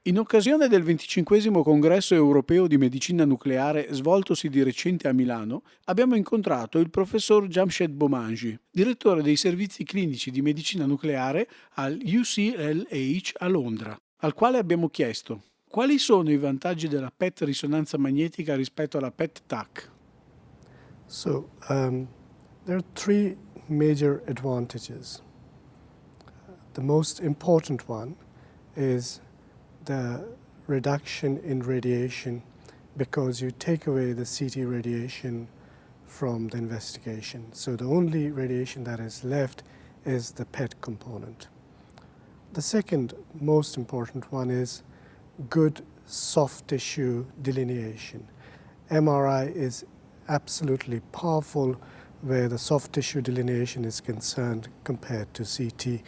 In occasione del 25° Congresso Europeo di Medicina Nucleare svoltosi di recente a Milano, abbiamo incontrato il professor Jamshed Bomanji, direttore dei servizi clinici di medicina nucleare al UCLH a Londra, al quale abbiamo chiesto quali sono i vantaggi della PET risonanza magnetica rispetto alla PET TAC. There are three major advantages. The most important one is the reduction in radiation, because you take away the CT radiation from the investigation. So the only radiation that is left is the PET component. The second most important one is good soft tissue delineation. MRI is absolutely powerful where the soft tissue delineation is concerned compared to CT,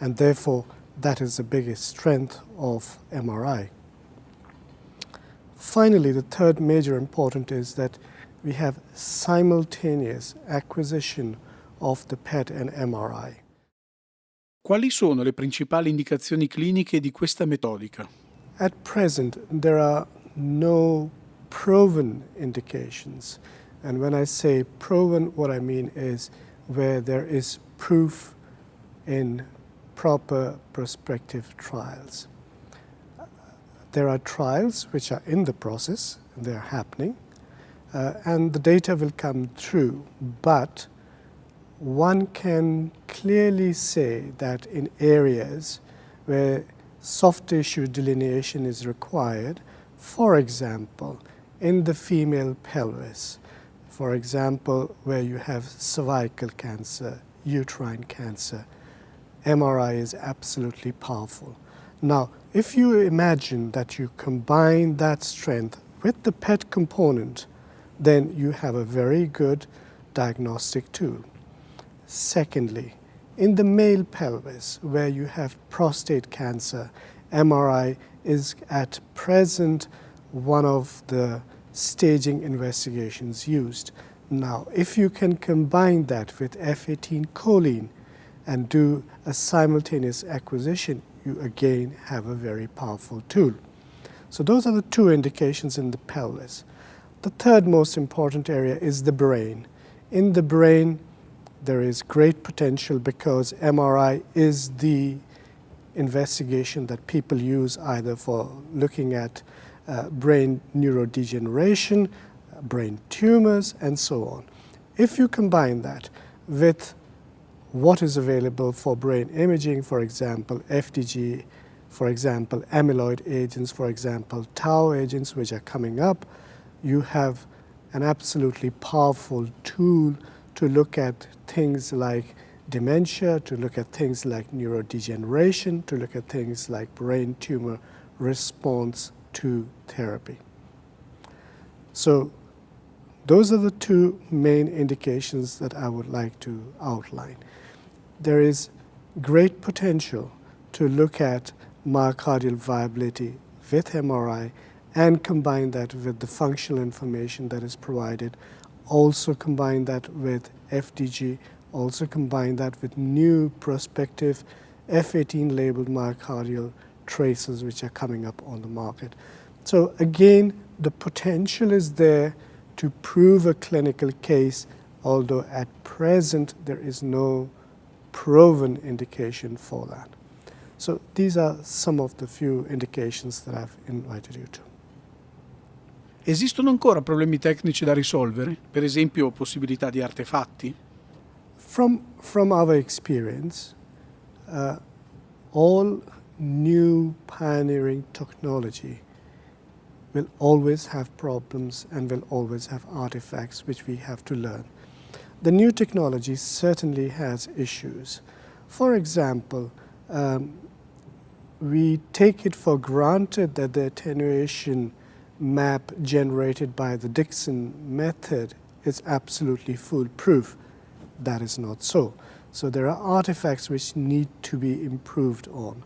and therefore that is the biggest strength of MRI. Finally, the third major important is that we have simultaneous acquisition of the PET and MRI. Quali sono le principali indicazioni cliniche di questa metodica? At present, there are no proven indications. And when I say proven, what I mean is where there is proof in proper prospective trials. There are trials which are in the process, and they are happening, and the data will come through, but one can clearly say that in areas where soft tissue delineation is required, for example, in the female pelvis, for example, where you have cervical cancer, uterine cancer, MRI is absolutely powerful. Now, if you imagine that you combine that strength with the PET component, then you have a very good diagnostic tool. Secondly, in the male pelvis, where you have prostate cancer, MRI is at present one of the staging investigations used. Now, if you can combine that with F18 choline and do a simultaneous acquisition, you again have a very powerful tool. So those are the two indications in the pelvis. The third most important area is the brain. In the brain, there is great potential because MRI is the investigation that people use either for looking at brain neurodegeneration, brain tumors, and so on. If you combine that with what is available for brain imaging, for example, FDG, for example, amyloid agents, for example, tau agents, which are coming up, you have an absolutely powerful tool to look at things like dementia, to look at things like neurodegeneration, to look at things like brain tumor response to therapy. So those are the two main indications that I would like to outline. There is great potential to look at myocardial viability with MRI and combine that with the functional information that is provided. Also combine that with FDG, also combine that with new prospective F18 labeled myocardial tracers which are coming up on the market. So again, the potential is there to prove a clinical case, although at present there is no proven indication for that. So these are some of the few indications that I've invited you to. Esistono ancora problemi tecnici da risolvere, per esempio possibilità di artefatti? From our experience, all new pioneering technology will always have problems and will always have artifacts which we have to learn. The new technology certainly has issues. For example, we take it for granted that the attenuation map generated by the Dixon method is absolutely foolproof. That is not so. So there are artifacts which need to be improved on.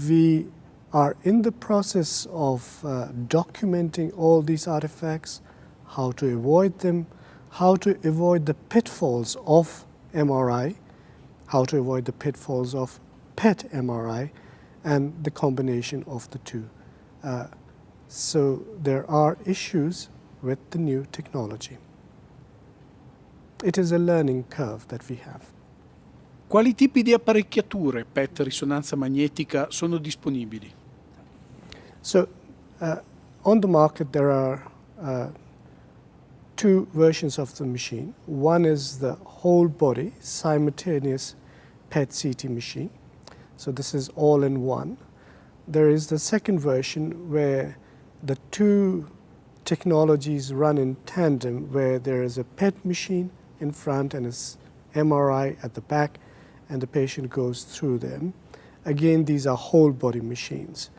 We are in the process of documenting all these artifacts, how to avoid them, how to avoid the pitfalls of MRI, how to avoid the pitfalls of PET MRI, and the combination of the two. So there are issues with the new technology. It is a learning curve that we have. Quali tipi di apparecchiature PET risonanza magnetica sono disponibili? So on the market there are two versions of the machine. One is the whole body simultaneous PET-CT machine. So this is all in one. There is the second version where the two technologies run in tandem, where there is a PET machine in front and a MRI at the back, and the patient goes through them. Again, these are whole body machines.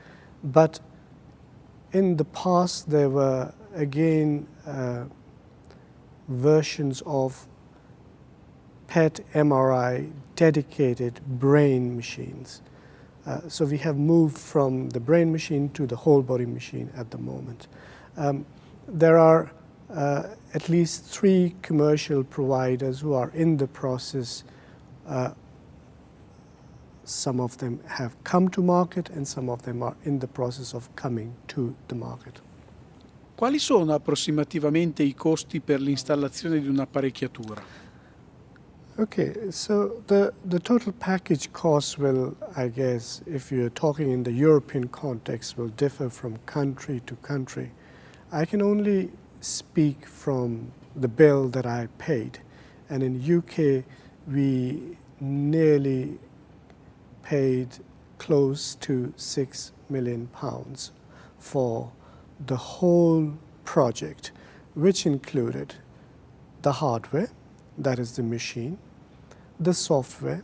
But in the past, there were again versions of PET MRI dedicated brain machines. So we have moved from the brain machine to the whole body machine at the moment. There are at least 3 commercial providers who are in the process. Some of them have come to market and some of them are in the process of coming to the market. Quali sono approssimativamente i costi per l'installazione di un'apparecchiatura? Okay, so the total package cost will, I guess, if you're talking in the European context, will differ from country to country. I can only speak from the bill that I paid. And in UK, we nearly paid close to £6 million for the whole project, which included the hardware, that is the machine, the software,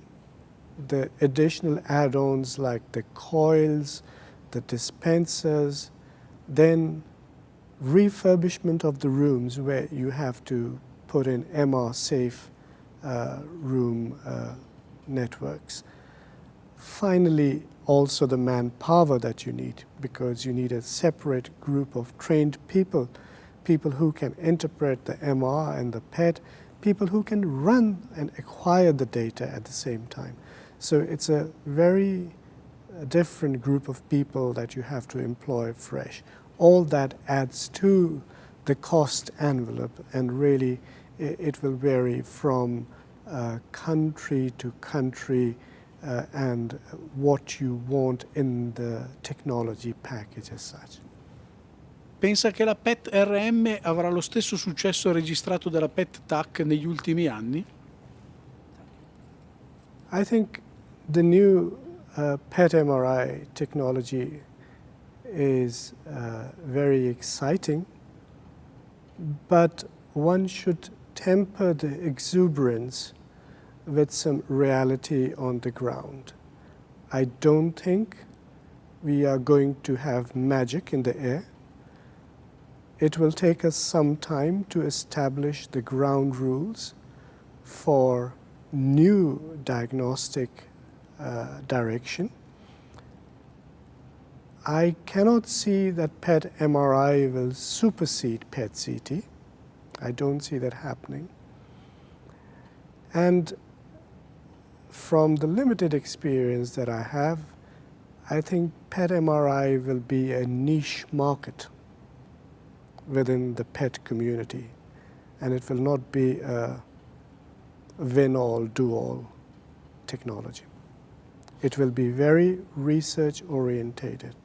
the additional add-ons like the coils, the dispensers, then refurbishment of the rooms where you have to put in MR-safe room networks. Finally, also the manpower that you need, because you need a separate group of trained people, people who can interpret the MR and the PET, people who can run and acquire the data at the same time. So it's a very different group of people that you have to employ fresh. All that adds to the cost envelope, and really it will vary from country to country and what you want in the technology package as such. Pensa che la PET RM avrà lo stesso successo registrato dalla PET TAC negli ultimi anni? I think the new PET MRI technology is very exciting, but one should temper the exuberance with some reality on the ground. I don't think we are going to have magic in the air. It will take us some time to establish the ground rules for new diagnostic direction. I cannot see that PET MRI will supersede PET CT. I don't see that happening. And from the limited experience that I have, I think PET MRI will be a niche market within the PET community, and it will not be a win-all, do-all technology. It will be very research-orientated.